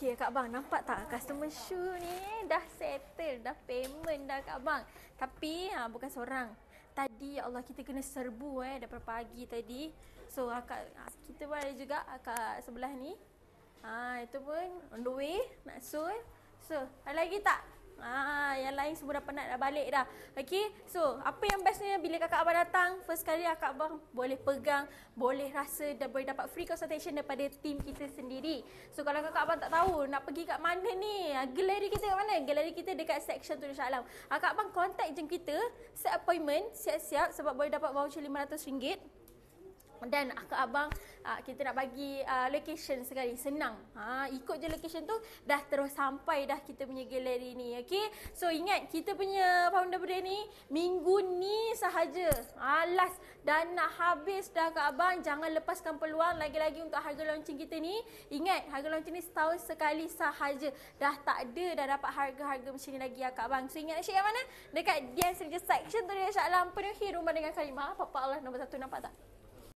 Okey Kak Abang, nampak tak customer shoe ni dah settle, dah payment dah Kak Abang. Tapi bukan seorang. Tadi ya Allah kita kena serbu daripada pagi tadi. So kita pun ada juga akak sebelah ni. Itu pun on the way nak show. So, ada lagi tak? Yang lain semua dah penat dah balik dah. Okey. So, apa yang bestnya bila kakak abang datang, first kali kakak abang boleh pegang, boleh rasa dan boleh dapat free consultation daripada team kita sendiri. So, kalau kakak abang tak tahu nak pergi kat mana ni, galeri kita kat mana? Galeri kita dekat section tu Shah Alam. Kakak abang contact je kita, set appointment, siap-siap sebab boleh dapat voucher RM500. Dan akak abang kita nak bagi location sekali, senang. Ikut je location tu dah terus sampai dah kita punya galeri ni. Okey. So ingat kita punya founder birthday ni minggu ni sahaja. Last dan nak habis dah akak abang. Jangan lepaskan peluang lagi-lagi untuk harga launching kita ni. Ingat harga launching ni setahun sekali sahaja. Dah tak ada dah dapat harga-harga macam ni lagi akak abang. So ingat nak share kat mana? Dekat Dian Serja section tu dia Shah Alam, penuhi rumah dengan kalimah. Papa Allah nombor 1, nampak tak?